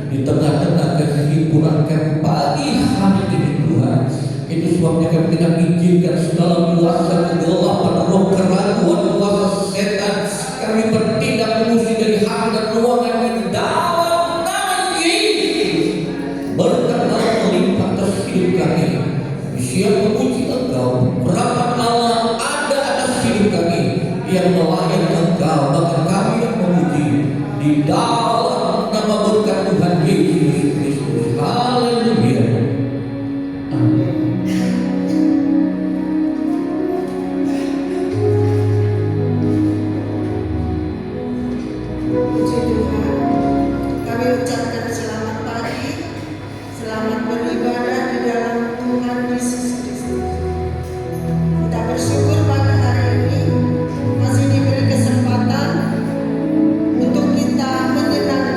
di tengah-tengah kesibukan pagi hari ini Tuhan. Itu sebabnya kami tidak izinkan segala kuasa kegelapan, roh keraguan, kuasa setan kami bertindak mengusir dari hati dan ruangan ini dalam nama Yesus. Berkat Allah melimpah atas hidup kami. Siap memuji Engkau. Rahmat Allah ada atas hidup kami yang melayani Engkau, bahkan kami yang memuji di dalam nama berkat Tuhan Yesus Kristus. Haleluya. Amin. Puji Tuhan, kami ucapkan selamat pagi, selamat beribadah di dalam Tuhan Yesus Kristus. Kita bersyukur pada hari ini masih diberi kesempatan untuk kita menyenangkan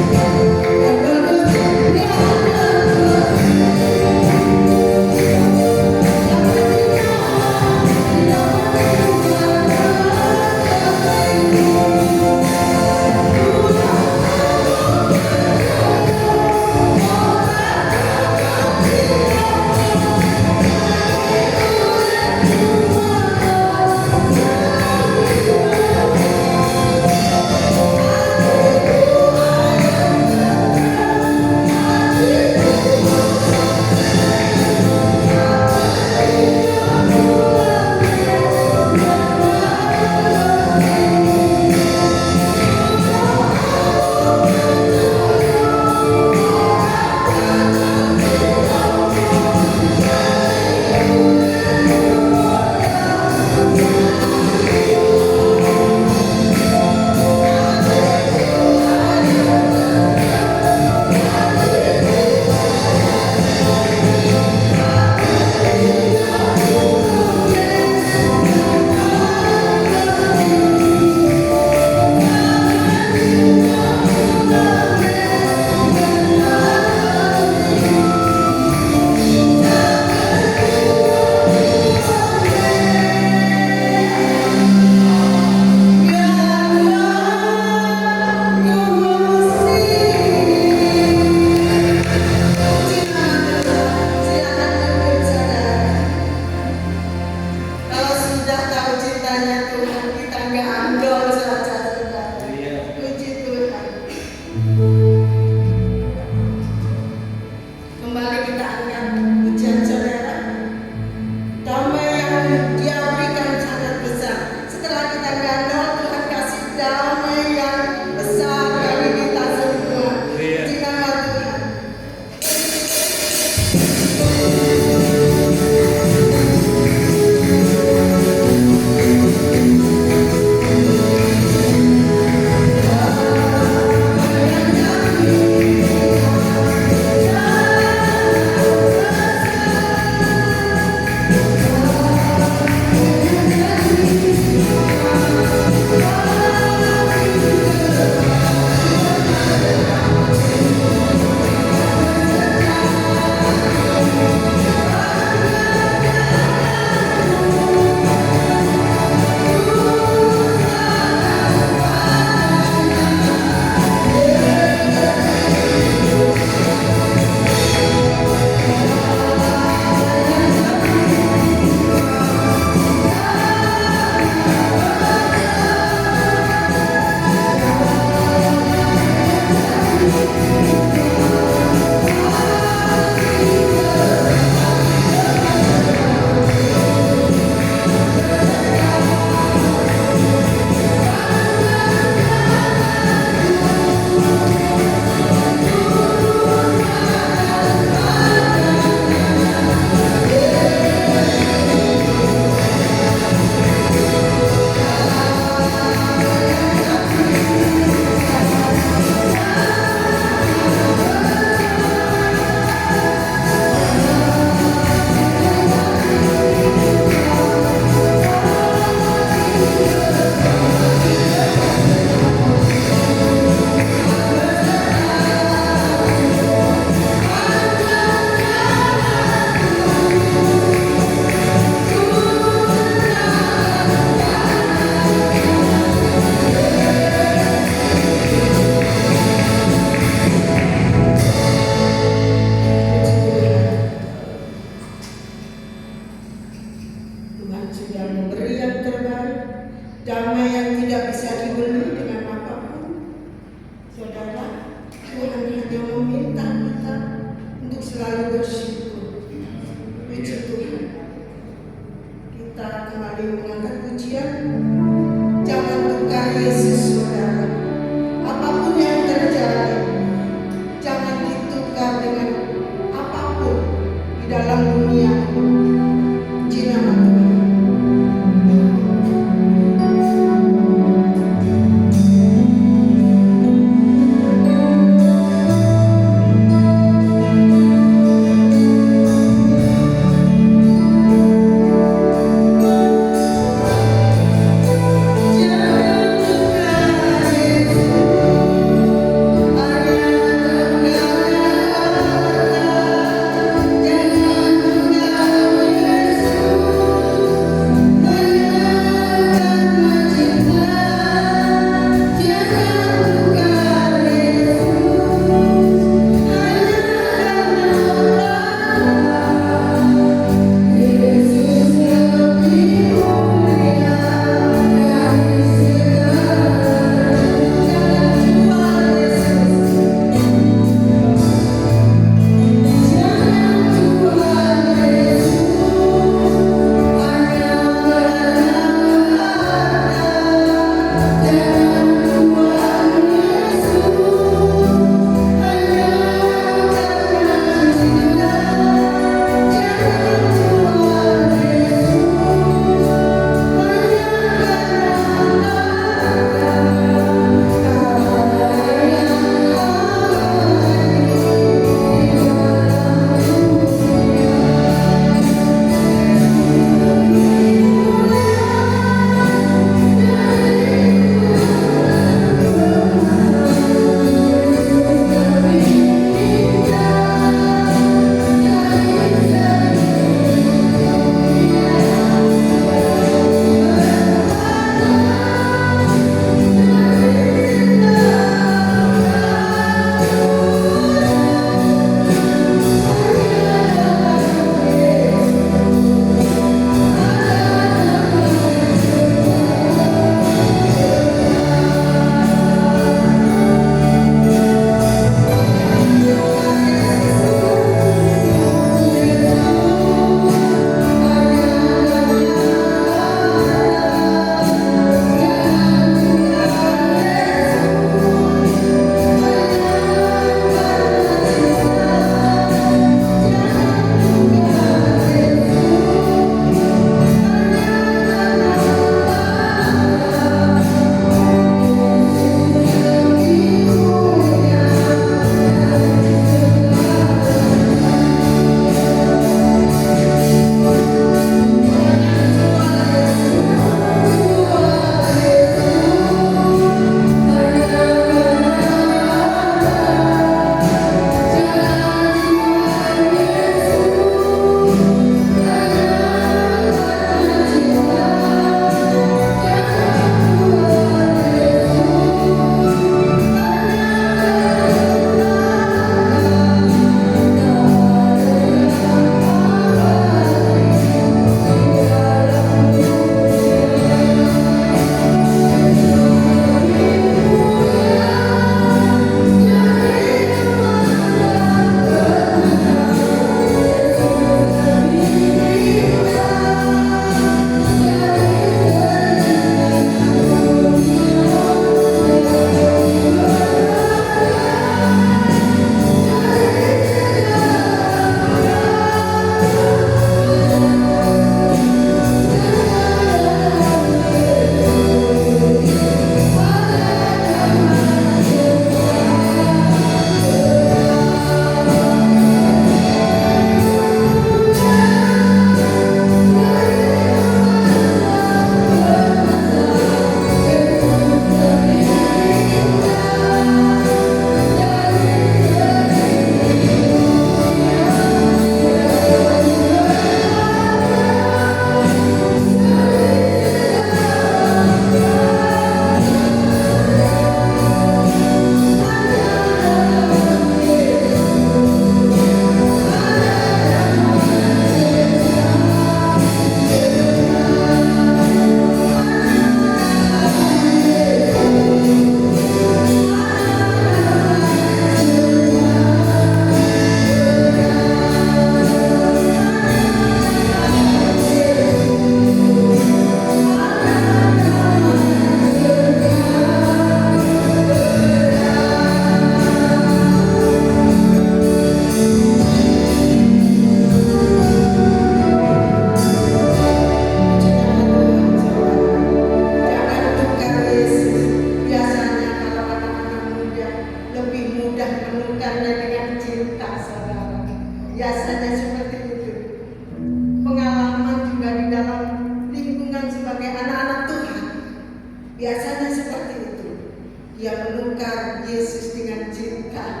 Dia menukar Yesus dengan cinta.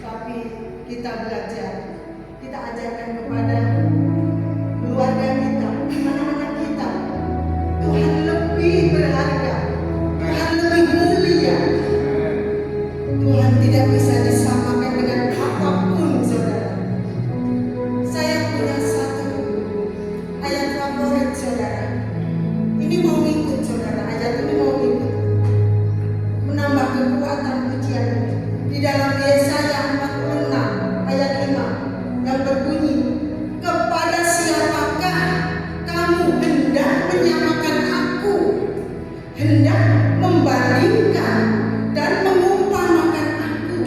Tapi kita belajar, kita ajarkan kepada keluarga kita, mana-mana kita, Tuhan lebih berharga, Tuhan lebih mulia. Tuhan tidak bisa disamakan dengan apapun, saudara. Saya punya satu ayat favorit, saudara. Ini mau ngikut, saudara. Ayat ini mau ngikut, menambah kekuatan pujian ini. Di dalam Yesaya 46 ayat 5 yang berbunyi, kepada siapakah kamu hendak menyamakan aku, hendak membandingkan dan mengumpamakan aku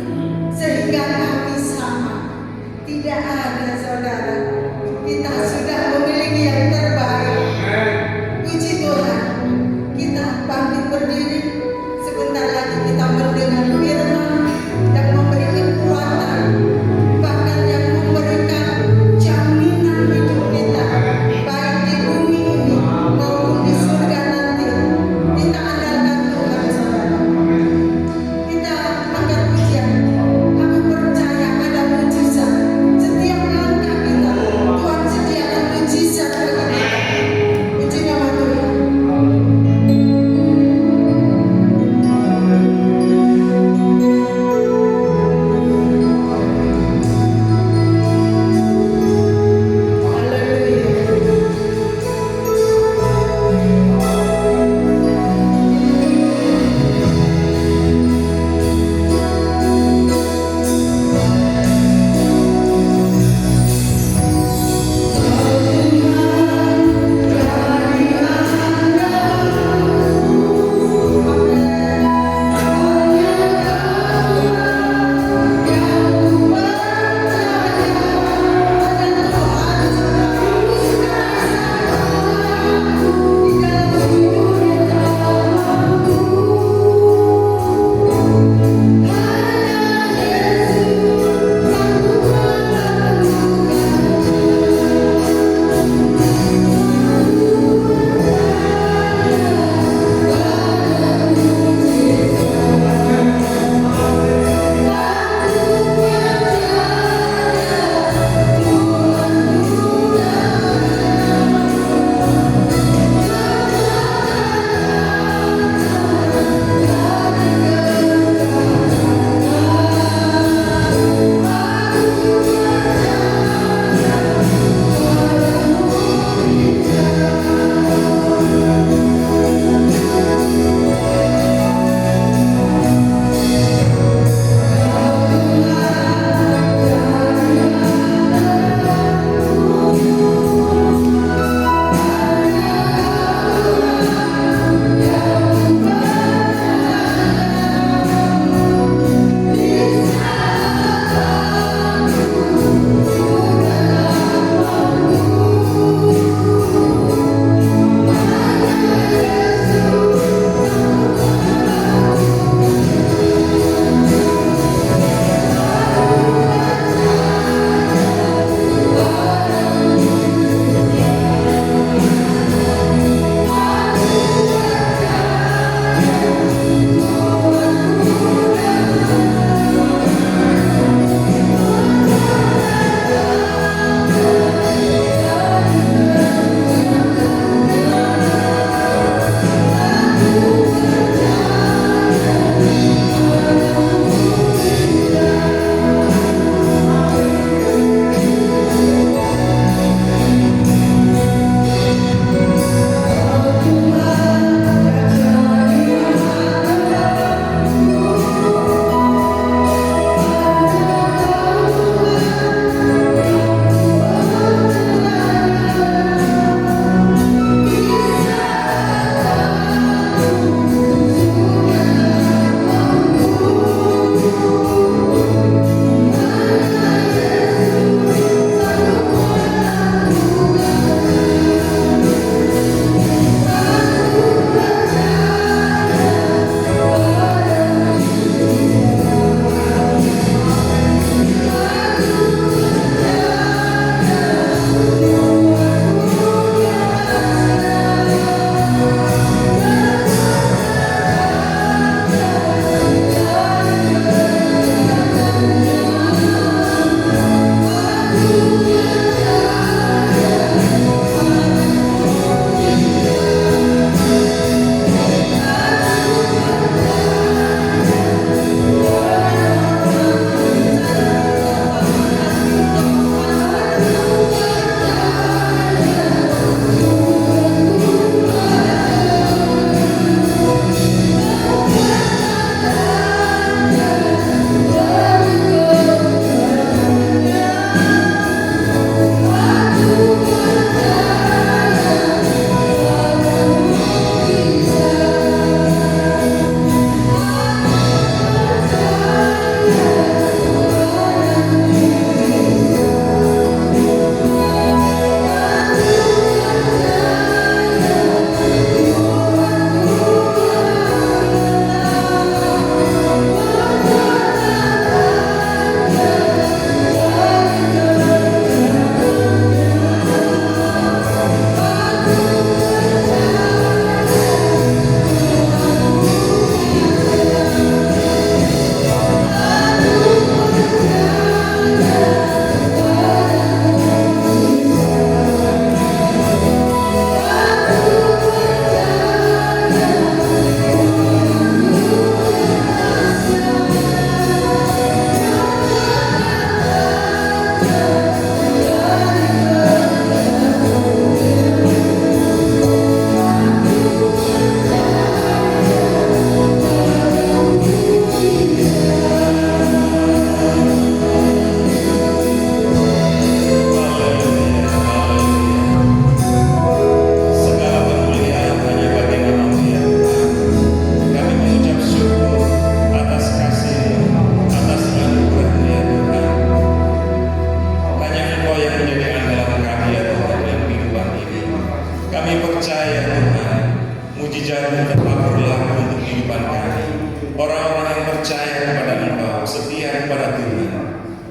orang-orang yang percaya kepada Engkau, setia kepada Tuhan.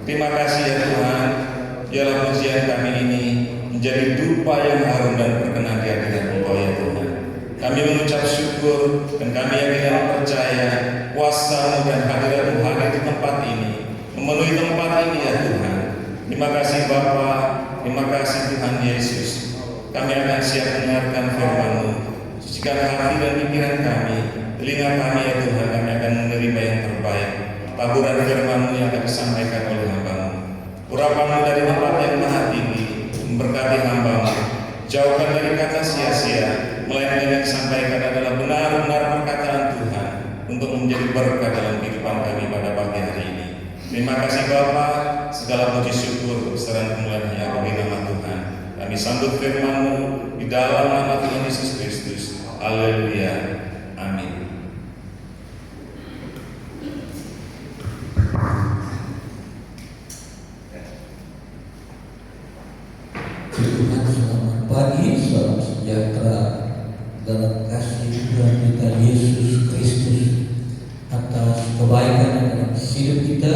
Terima kasih ya Tuhan, biarlah pujian kami ini menjadi dupa yang harum dan berkenan di hadirat Engkau ya Tuhan. Kami mengucap syukur dan kami yakin dan percaya kuasa-Mu dan hadirat-Mu hadir di tempat ini, memenuhi tempat ini ya Tuhan. Terima kasih Bapa, terima kasih Tuhan Yesus. Kami akan siap mendengarkan firman-Mu. Sucikan hati dan pikiran kami, telinga kami ya Tuhan, kami akan menerima yang terbaik. Taburan firman-Mu yang akan disampaikan oleh hamba-Mu. Urapan-Mu dari tempat yang maha tinggi, memberkati hamba-Mu. Jauhkan dari kata sia-sia, melainkan yang disampaikan adalah benar-benar perkataan Tuhan untuk menjadi berkat dalam kehidupan kami pada pagi hari ini. Terima kasih Bapa, segala puji syukur serta kemuliaan hanya bagi nama Tuhan. Kami sambut firman-Mu di dalam nama Tuhan Yesus Kristus. Haleluya. Amin. Tuhan, selamat pagi, salam sejahtera dalam kasih Tuhan kita Yesus Kristus atas kebaikan dalam hidup kita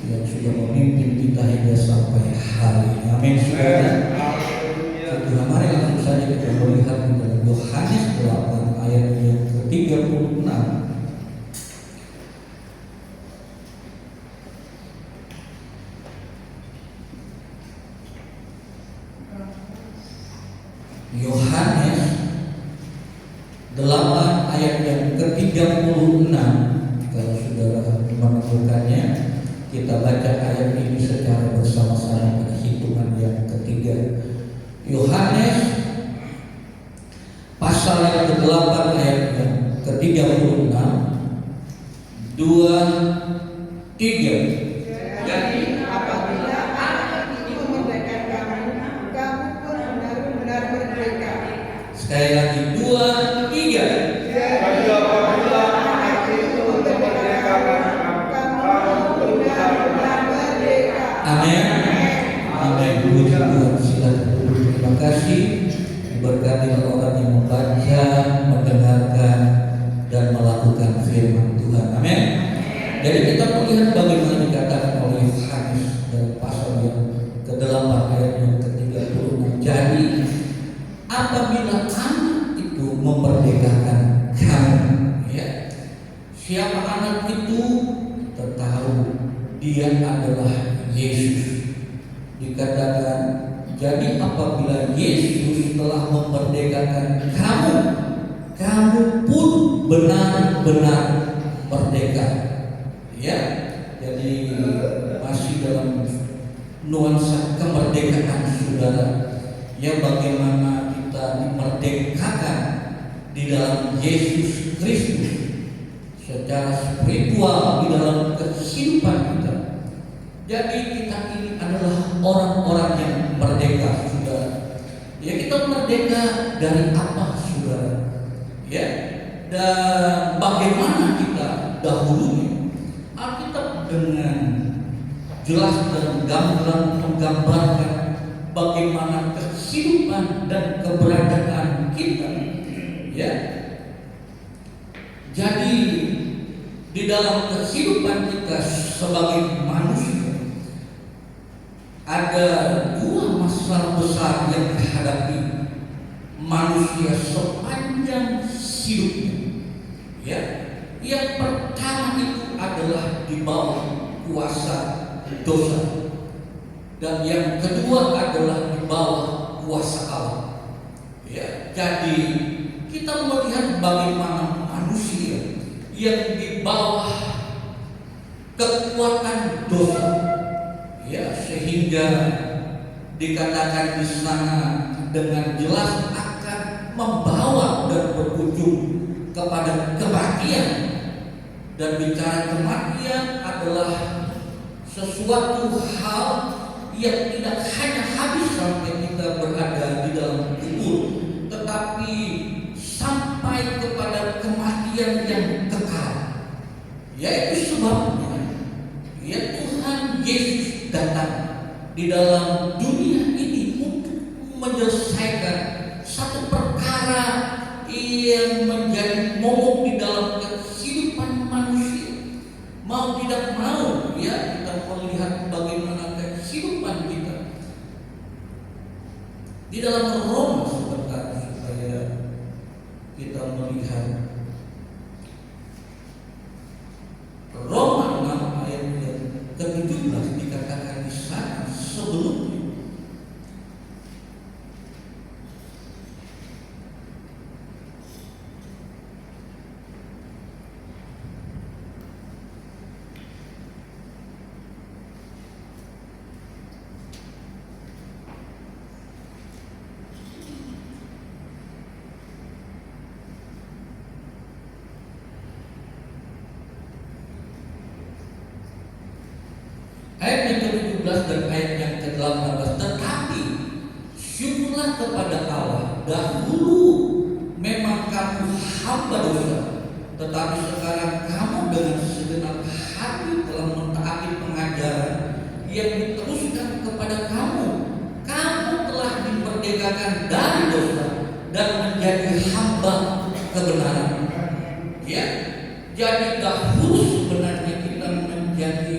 yang sudah memimpin kita hingga sampai hari ini. Amin. Saudara, Tuhan, mari langsung saja kita melihat di dalam Yohanes 8 ayat yang ke-36. Yohanes 8 ayat yang ke-36. Kalau saudara menemukannya, kita baca ayat ini secara bersama-sama pada hitungan yang ketiga. Yohanes pasal yang ke-8 ayat yang ke-36. 2, 3. Jadi apabila anak itu memerdekakan kamu, kamu pun benar-benar merdeka. Sekali lagi 2, 3. Jadi apabila anak itu memerdekakan kamu pun benar-benar merdeka. Amin. Amin. Puji Tuhan. Silakan duduk. Terima kasih. Berkatilah orang yang membaca, mendengarkan, dan melakukan firman Tuhan. Amin. Jadi kita melihat bagaimana dikatakan oleh Yohanes dalam pasal yang ke-8 ayat yang ke-36. Jadi apabila anak itu memerdekakan kamu, ya, siapa anak itu? Kita tahu dia adalah Yesus. Dikatakan, jadi apabila Yesus telah memerdekakan kamu, kamu pun benar-benar merdeka. Ya, jadi masih dalam nuansa kemerdekaan saudara. Ya, bagaimana kita dimerdekakan di dalam Yesus Kristus secara spiritual di dalam kehidupan kita. Jadi kita ini adalah orang-orang yang merdeka, saudara. Ya, kita merdeka dari apa, saudara? Ya, dan bagaimana kita dahulunya? Alkitab dengan jelas dan gamblang menggambarkan bagaimana kehidupan dan keberadaan kita. Ya, jadi di dalam kehidupan kita sebagai manusia ada dua masalah besar yang dihadapi manusia sepanjang hidupnya. Ya, yang pertama itu adalah di bawah kuasa dosa, dan yang kedua adalah di bawah kuasa Allah. Ya, jadi kita melihat bagaimana manusia yang di bawah kekuatan dosa, ya, sehingga dikatakan di sana dengan jelas akan membawa dan berujung kepada kematian. Dan bicara kematian adalah sesuatu hal yang tidak hanya habis sampai kita berada di dalam kubur, tetapi sampai kepada kematian yang kekal. Yaitu sebabnya ya Tuhan Yesus datang di dalam dunia ini untuk menyelesaikan satu perkara yang menjadi momok di dalam kehidupan manusia tidak mau ya kita melihat bagaimana kehidupan kita di dalam Roma sebentar, supaya kita melihat Roma 6 ayat ke-17 dikatakan di sana sebelumnya. Ayat yang ke-17 dan ayat yang ke-18, tetapi syukurlah kepada Allah, dahulu memang kamu hamba dosa, tetapi sekarang kamu dengan segenap hati telah mentaati pengajaran yang diteruskan kepada kamu. Kamu telah dimerdekakan dari dosa dan menjadi hamba kebenaran. Ya, jadi dahulu sebenarnya kita menjadi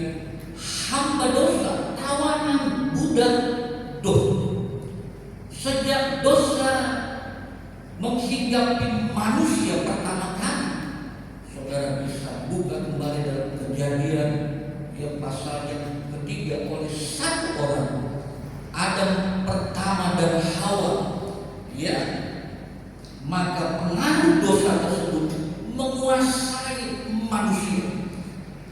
hamba dosa, tawanan budak dosa. Sejak dosa menghinggapi manusia pertama kali, saudara bisa buka kembali dalam Kejadian yang pasal yang ketiga, oleh satu orang, Adam pertama dan Hawa, ya, maka pengaruh dosa tersebut menguasai manusia,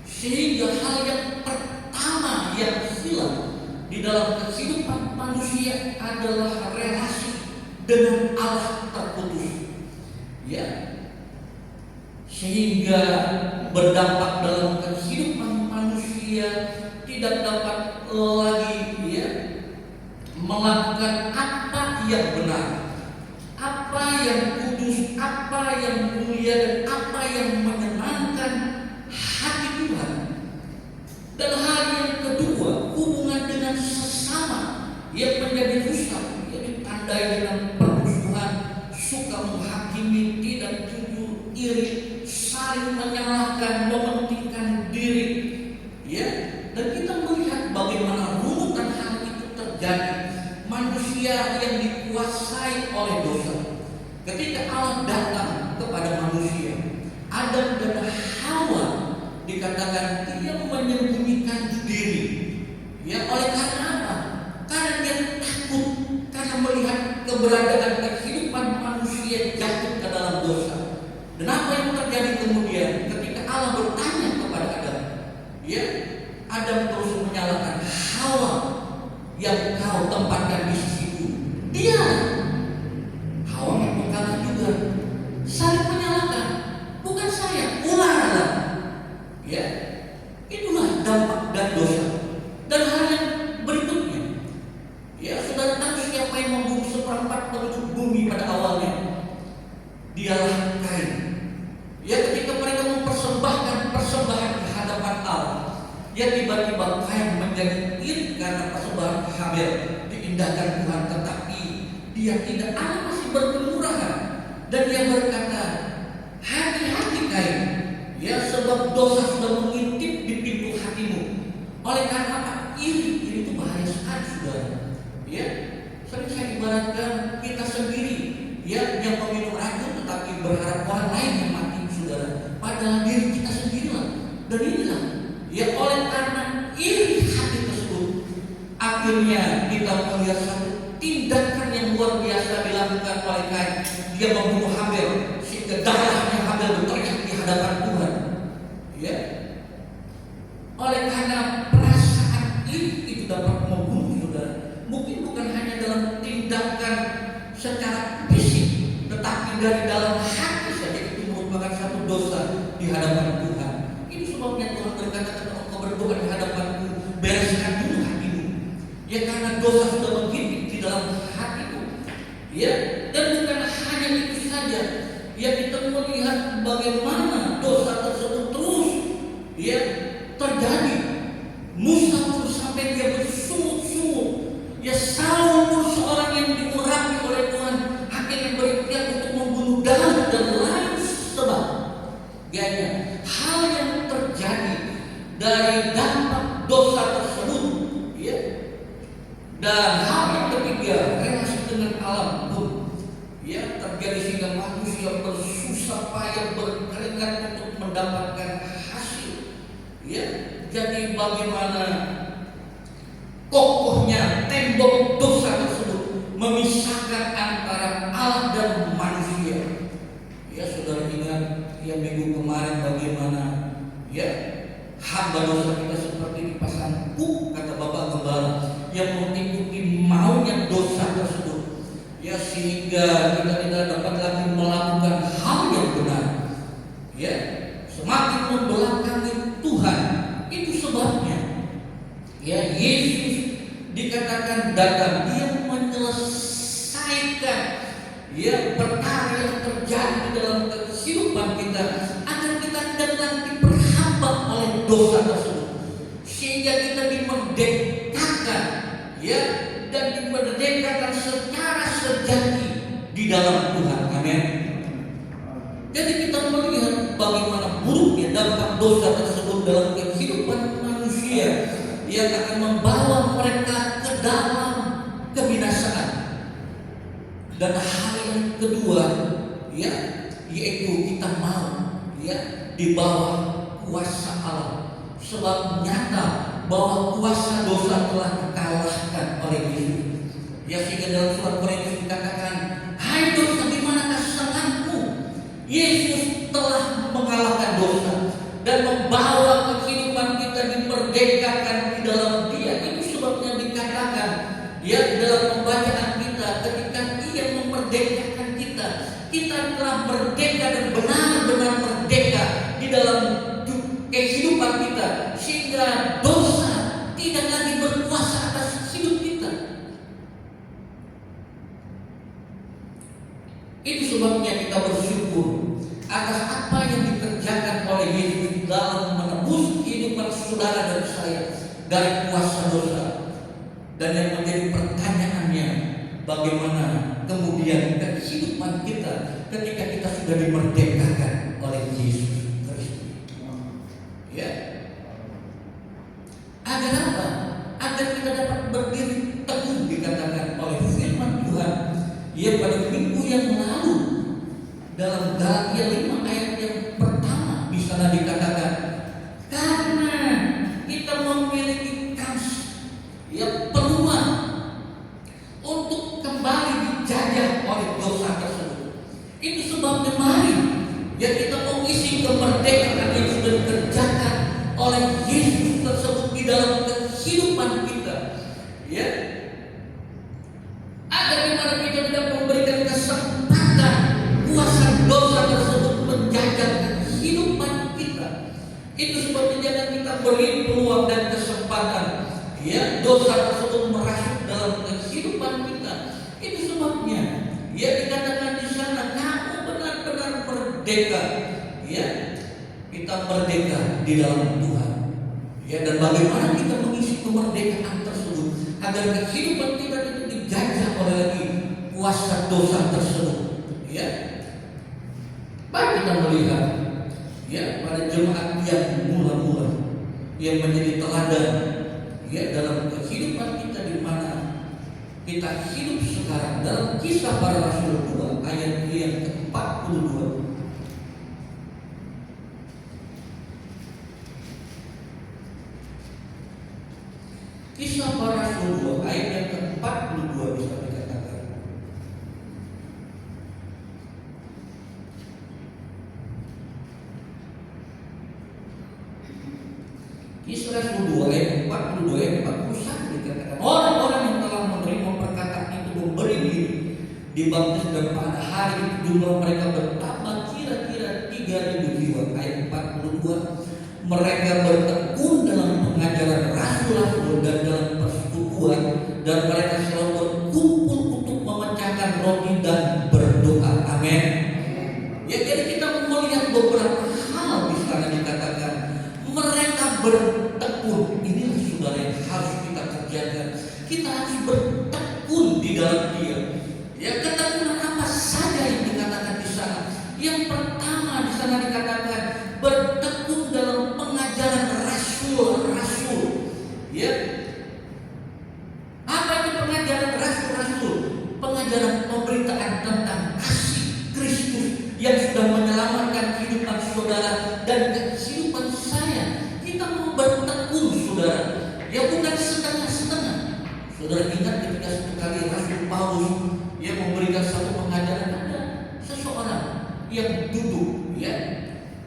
sehingga hal yang pertama yang hilang di dalam kehidupan manusia adalah relasi dengan Allah terputus, ya, sehingga berdampak dalam kehidupan manusia tidak dapat lagi ya melakukan apa yang benar, apa yang kudus, apa yang mulia, dan apa yang menyenangkan hati Tuhan. Dan hal yang kedua, hubungan dengan sesama yang menjadi rusak, yang ditandai dengan permusuhan, suka menghakimi, tidak jujur, iri, saling menyalahkan, mementingkan diri, ya. Dan kita melihat bagaimana runutan hal itu terjadi. Manusia yang dikuasai oleh dosa. Ketika Allah datang kepada manusia, Adam dan Hawa, dikatakan dia menyembunyikan diri. Ya, oleh karena apa? Karena dia takut, karena melihat keberadaan kehidupan manusia jatuh ke dalam dosa. Dan apa yang terjadi kemudian ketika Allah bertanya kepada Adam? Ya, Adam terus menyalahkan, Hawa yang kau tempatkan di sisiku, dia. Hawa memang kalah juga, saling menyalahkan, bukan saya, ularlah. Ya, itulah dampak dan dosa. Dan hal yang berikutnya, ya, saudara tahu siapa yang membunuh seperempat penduduk bumi pada awalnya? Dialah Kain. Ya, ketika mereka mempersembahkan persembahan di hadapan Allah, ya, tiba-tiba Kain menjadi iri karena persembahan Habel diindahkan Tuhan, tetapi dia tidak, Allah masih berkemurahan, dan dia berkata, hati-hati Kain, ya, sebab dosa sudah mengintip di pintu hatimu. Oleh karena apa? Iri itu bahaya sekali, saudara. Ya, sering saya ibaratkan kita sendiri, ya, yang meminum racun tetapi berharap orang lain yang mati, saudara. Padahal diri kita sendirilah. Dan inilah, ya, oleh karena iri hati tersebut, akhirnya kita melihat satu tindakan yang luar biasa dilakukan oleh Kain. Dia membunuh Habel, sehingga darahnya Habel berteriak di hadapan Tuhan. Ya, oleh karena perasaan iri itu dapat membunuh, saudara. Mungkin bukan hanya dalam tindakan secara fisik, tetapi dari dalam hati saja itu merupakan satu dosa di hadapan Tuhan. Ini sebabnya Tuhan berkata, ketika engkau berdoa di hadapanku, bereskan dulu hatimu. Ya, karena dosa sudah mengintip di dalam hatimu. Ya, dan bukan hanya itu saja. Ya, kita melihat bagaimana dosa tersebut terus, ya, terjadi. Musa pun sampai dia bersungut-sungut. Ya, Saul pun seorang yang diurapi oleh Tuhan, akhirnya berikhtiar untuk membunuh Daud dan lain sebagainya. Hal yang terjadi dari dampak dosa tersebut, ya. Dan hal yang ketiga, relasi dengan alam pun, ya, terjadi sehingga manusia bersusah payah berkeringat untuk mendapatkan hasil, ya. Jadi bagaimana kokohnya tembok dosa tersebut memisahkan antara Allah dan manusia. Ya, saudara ingat ya minggu kemarin bagaimana ya hamba dosa kita seperti dipasang kuk, kata Bapak Gembala, yang mengikuti maunya dosa tersebut, ya, sehingga kita tidak dapat lagi melakukan hal yang benar, ya, semakin membelakangi Tuhan. Itu sebabnya ya Yesus dikatakan datang, dia menyelesaikan ya perkara yang terjadi di dalam kehidupan kita, agar kita tidak lagi berhambat oleh dosa tersebut, sehingga kita dimerdekakan, ya, dan dimerdekakan secara sejati di dalam Tuhan. Amin. Jadi kita melihat bagaimana buruknya dampak dosa tersebut dalam kehidupan manusia yang akan membawa mereka ke dalam kebinasaan. Dan hal yang kedua, ya, yaitu kita mau, ya, di bawah kuasa Allah, sebab nyata bahwa kuasa dosa telah dikalahkan oleh Yesus. Ya, sehingga dalam surat Korintus dikatakan, hai dosa, di manakah salahmu? Yesus telah mengalahkan dosa dan membawa kehidupan kita dimerdekakan di dalam Dia. Itu sebabnya dikatakan, ya, dalam pembacaan kita, ketika Ia memerdekakan kita, kita telah merdeka dan benar-benar merdeka di dalam kehidupan kita, sehingga dosa tidak lagi berkuasa atas hidup kita. Itu sebabnya kita bersyukur atas apa yang dikerjakan oleh Yesus dalam menebus kehidupan saudara dan saya dari kuasa dosa. Dan yang menjadi pertanyaannya, bagaimana kemudian kehidupan kita ketika kita sudah dimerdekakan oleh Yesus Kristus? Ya, agar apa? Agar kita dapat berdiri teguh, dikatakan oleh firman Tuhan. Ya, pada minggu yang lalu dalam Galatia 5 ayat yang pertama di sana dikatakan, karena kita memiliki kans, ya, peluang untuk kembali dijajah oleh dosa tersebut. Itu sebabnya mari, ya, kita mengisi kemerdekaan yang sudah dikerjakan oleh Yesus tersebut di dalam kehidupan kita, ya, agar dimana kita tidak memberikan kesempatan kuasa dosa tersebut menjajah kehidupan kita. Itu sebabnya jangan kita beri peluang dan kesempatan, ya, dosa tersebut merasuk dalam kehidupan kita. Itu sebabnya, ya, dikatakan di sana, kamu benar-benar merdeka, ya, kita merdeka di dalam Tuhan. Ya, dan bagaimana kita mengisi kemerdekaan tersebut agar kehidupan kita itu dijajah oleh lagi kuasa dosa tersebut, ya. Baik kita melihat, ya, pada jemaat yang mula-mula yang menjadi teladan, ya, dalam kehidupan kita di mana kita hidup sekarang, dalam Kisah Para Rasul 2 ayat yang ke-42. Kisah Para Rasul 2 ayat yang ke-42 bisa dikatakan, Kisah Rasul 2 ayat 42 ayat 41 dikatakan, orang-orang yang telah menerima perkataan itu memberi diri dibaptis, dan pada hari itu jumlah mereka bertambah kira-kira 3.000 jiwa. Ayat 42, mereka bertekun dalam pengajaran rasul-rasul dan dalam persekutuan, dan mereka selalu berkumpul untuk memecahkan roti dan berdoa. Amin. Ya, jadi kita melihat beberapa hal di sana dikatakan mereka bertekun. Inilah saudara yang harus kita kerjakan. Kita harus bertekun di dalam Dia. Ya, ketekunan apa saja yang dikatakan di sana? Yang pertama di sana dikatakan bertekun dalam pengajaran rasul Saudara ingat ketika sekali Rasul Paulus yang memberikan satu pengajaran, ada seseorang yang duduk ya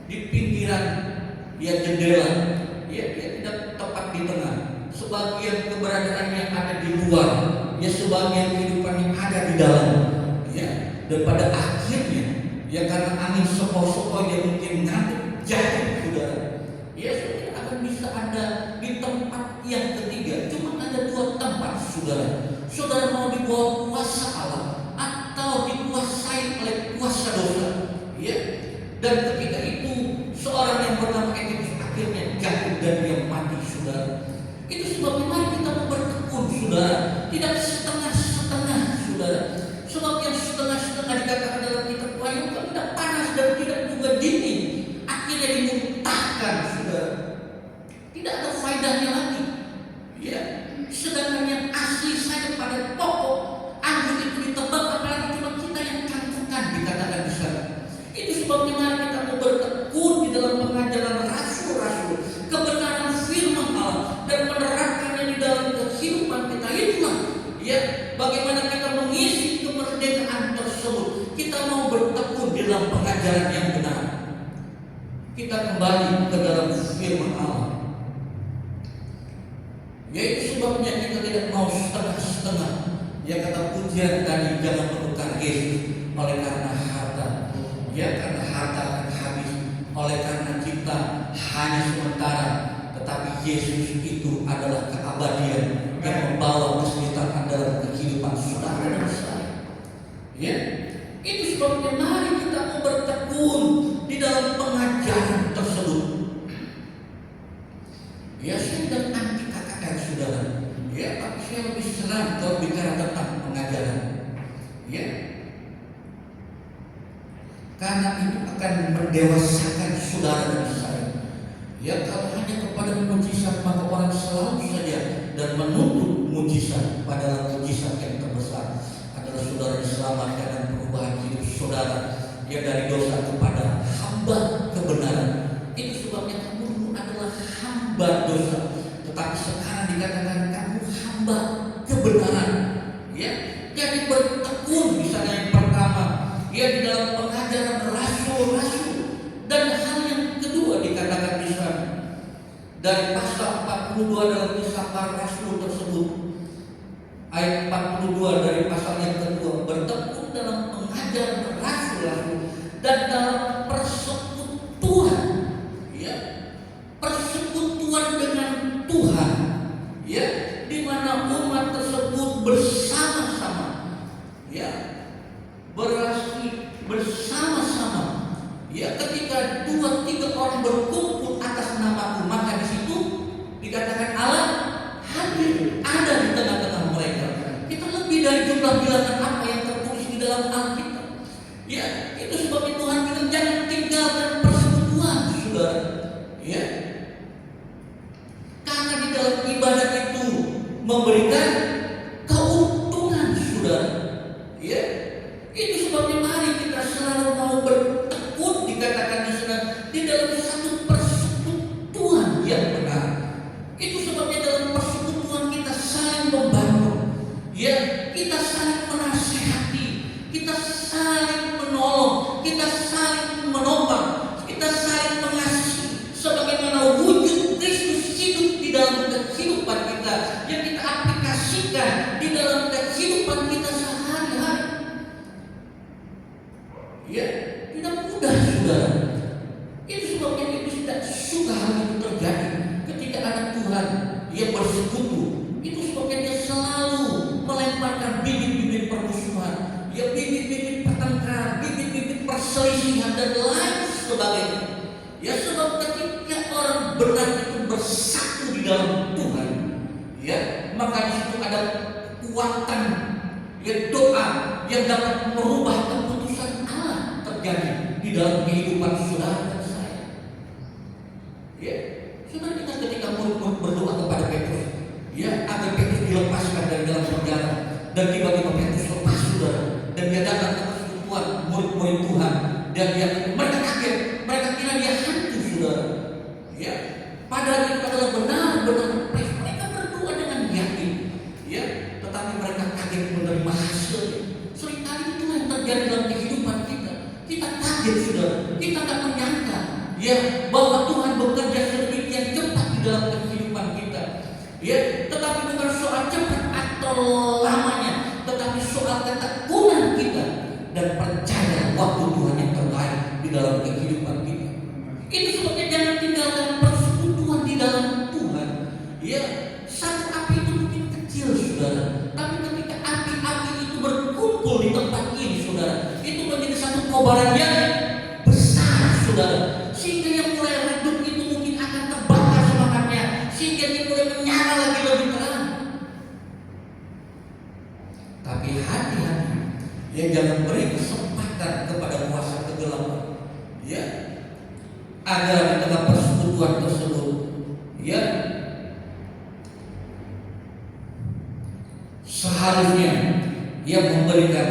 di pinggiran jendela, dia tidak tepat di tengah. Sebagian keberadaannya ada di luar, sebagian kehidupannya ada di dalam, dan pada akhirnya karena angin sepoi-sepoi dia mungkin ngantuk jatuh, saudara. Saudara akan bisa ada di tempat yang ketiga. Cuma ada dua tempat, saudara. Saudara mau di bawah kuasa Allah atau dikuasai oleh kuasa dosa, Dan ketika itu seorang yang bernama Etikus akhirnya jatuh dan dia mati, saudara. Itu sebabnya mari kita mau bertekun, saudara. Tidak setengah-setengah, saudara. Sebab yang setengah-setengah dikatakan dalam kitab Wahyu tidak panas dan tidak juga dingin, akhirnya dimuntahkan, saudara. Tidak ada faedahnya lagi. Sedangkan yang asli saya pada pokok anggur itu ditebak, apalagi cuma kita yang cantumkan, dikatakan di sana. Itu sebabnya mari kita mau bertekun di dalam pengajaran rasul-rasul, kebenaran firman Allah, dan menerapkannya di dalam kehidupan kita. Itulah bagaimana kita mengisi kemerdekaan tersebut. Kita mau bertekun di dalam pengajaran yang benar. Kita kembali ke dalam firman Allah. Itu sebabnya kita tidak mau setengah-setengah. Kata pujian tadi, jangan menukar Yesus oleh karena harta. Karena harta akan habis, oleh karena kita hanya sementara. Tetapi Yesus itu adalah keabadian yang membawa kesejukan dalam kehidupan saudara dan saya. Itu sebabnya mari kita mau bertekun di dalam pengajaran tersebut. Saya sudah anti katakan, saudara. Tapi saya lebih senang kalau bicara tentang pengajaran. Karena itu akan mendewasakan saudara dan saya. Kalau hanya kepada mujizat, maka orang selalu saja dan menuntut mujizat. Padahal mujizat yang terbesar adalah saudara diselamatkan dan perubahan hidup saudara, dari dosa kepada hamba kebenaran. Itu sebabnya kamu dulu adalah hamba dosa, tetapi sekarang dikatakan kamu hamba kebenaran. Jadi bertekun, misalnya yang pertama, di dalam pengajaran rasul-rasul. Dan hal yang kedua dikatakan di sana dari pasal 42 dalam kisah para rasul tersebut, ayat 42 dari pasal yang kedua, bertekun dalam pengajaran rasul-rasul dan dalam persekutuan, persekutuan dengan Tuhan, di mana umat tersebut bersama-sama, berarti bersama-sama. Ketika 2-3 orang berkumpul atas namaku, maka di situ dikatakan Allah hadir, ada di tengah-tengah mereka. Kita lebih dari jumlah bilangan apa yang tertulis di dalam Alkitab. Itu sebabnya Tuhan bilang jangan tinggalkan persekutuan, saudara. Karena di dalam ibadah itu memberikan keuntungan, saudara. Itu sebabnya mari kita selalu mau bertekun, dikatakan di sana, di dalam satu persekutuan yang benar. Itu sebabnya dalam persekutuan kita saling membantu, kita saling menasihati, kita saling menolong, kita saling menopang, kita saling mengasihi, sebagaimana wujud Kristus hidup di dalam kehidupan kita, yang kita aplikasikan di dalam kehidupan kita sehari-hari. Tidak mudah, saudara. Itu sebabnya itu tidak suka hal itu terjadi ketika anak Tuhan bersekutu. Itu sebabnya dia selalu melemparkan bibit-bibit permusuhan, bibit-bibit pertengkaran, bibit-bibit perselisihan dan lain sebagainya. Sebab ketika orang benar itu bersatu di dalam Tuhan, maka di situ ada kekuatan doa yang dapat merubah keputusan Allah terjadi di dalam kehidupan saudara dan saya. Saudara ingat ketika murid-murid berdoa kepada Petrus, agar Petrus dilepaskan dari dalam penjara, dan tiba-tiba Petrus lepas, saudara, dan dia datang ke persekutuan murid-murid Tuhan, dan mereka kaget, mereka kira dia hantu, saudara. Padahal itu adalah benar-benar mereka berdoa dengan yakin, terjadi dalam kehidupan kita, kita kaget saudara, kita tak menyangka ya bahwa Tuhan bekerja sedemikian cepat di dalam kehidupan kita. Ya, tetapi bukan soal cepat atau lamanya, tetapi soal ketekunan kita dan percaya waktu Tuhan yang terbaik di dalam kehidupan kita. Itu sebabnya jangan tinggalkan persekutuan di dalam Tuhan. Ya, satu api itu mungkin kecil saudara, tapi ketika api-api itu berkumpul di tempat ini saudara, itu menjadi satu kobaran yang besar saudara, sehingga yang mulai redup itu mungkin akan terbakar semangatnya, sehingga dia mulai menyala lagi lebih terang. Tapi hati-hati, ya jangan beri kesempatan kepada kuasa kegelapan, ya, agar di tengah persekutuan tersebut, ya, seharusnya ia memberikan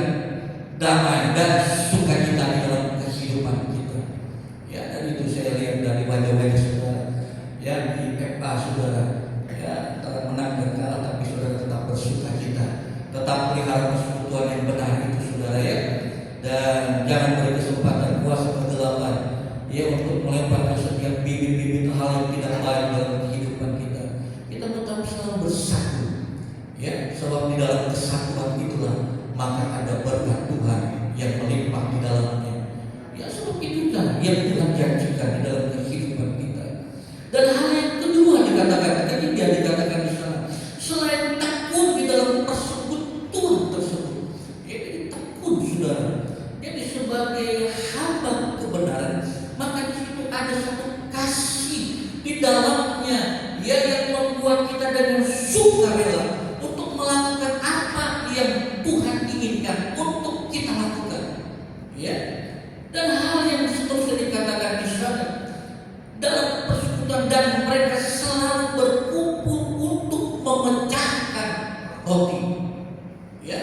damai dan sukacita di dalam kehidupan kita. Ya, dan itu saya lihat dari wajah-wajah saudara yang di FA saudara, ya, antara menang dan kalah, tapi saudara tetap bersukacita, tetap pelihara persekutuan yang benar itu saudara ya. Dan jangan beri kesempatan kuasa kegelapan ya untuk melemparkan setiap bibit-bibit hal yang tidak baik dalam kehidupan kita. Kita tetap selalu bersatu. Ya, sebab di dalam kesatuan itulah maka ada berkat Tuhan yang melimpah di dalamnya. Ya, sebab itulah yang Tuhan janjikan di dalam kehidupan kita. Dan hal yang kedua dikatakan, ketiga dikatakan di sana, selain tekun di dalam persekutuan tersebut, ya, tekun saudara. Jadi sebagai hamba kebenaran, maka di situ ada satu kasih di dalamnya, ya, yang membuat kita dengan sukarela untuk melakukan apa yang Tuhan inginkan untuk kita lakukan, ya. Dan hal yang seterusnya dikatakan di sana dalam persekutuan, dan mereka selalu berkumpul untuk memecahkan roti, ya.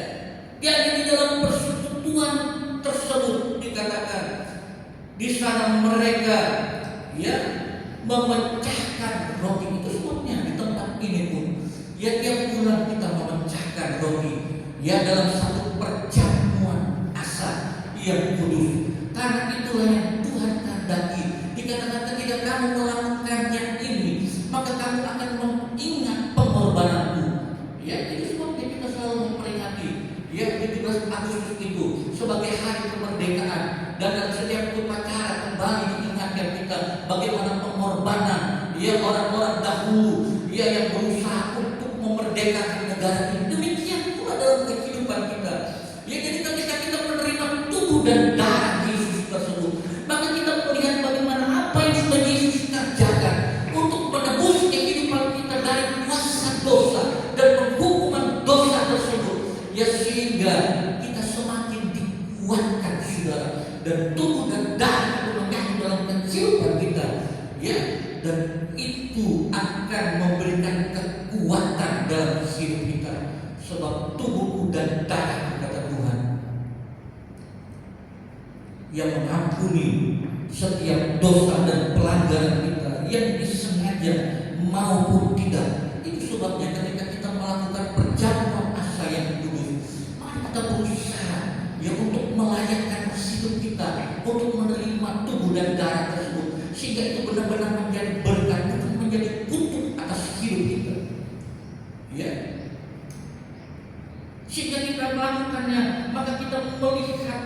Jadi di dalam persekutuan tersebut dikatakan di sana mereka, ya, memecahkan roti. Itu sebabnya di tempat ini pun, ya, tiap bulan kita memecahkan roti, ya, dalam satu perjamuan asa yang kudus. Karena itulah yang Tuhan kehendaki. Dikatakan ketika kamu melakukannya ini, maka kamu akan mengingat pengorbananku. Ya, itu sebabnya kita selalu memperingati, ya, 17 Agustus itu sebagai hari kemerdekaan, dan dalam setiap upacara kembali diingatkan kita bagaimana pengorbanan, ya, orang-orang dahulu, ya, yang berusaha untuk memerdekakan negara ini. Demikian pula dalam kehidupan kita. Ya, jadi ketika kita menerima tubuh dan darah Yesus tersebut, maka kita melihat bagaimana apa yang sudah Yesus kerjakan untuk menebus kehidupan kita dari kuasa dosa dan penghukuman dosa tersebut. Ya, sehingga kita semakin dikuatkan saudara, dan tubuh dan darah itu menyatu dalam kehidupan kita, ya, dan itu akan memberikan kekuatan dalam hidup kita. Sebab tubuhku dan darah, kata Tuhan, yang mengampuni setiap dosa dan pelanggaran kita yang disengaja maupun tidak. Itu sebabnya ketika kita melakukan perjamuan asa yang kudus, maka kita berusaha, ya, untuk melayakkan hidup kita untuk menerima tubuh dan darah tersebut, sehingga itu benar-benar menjadi berkat, bukan menjadi kutuk atas hidup kita, ya. Sehingga kita melakukannya, maka kita melihat,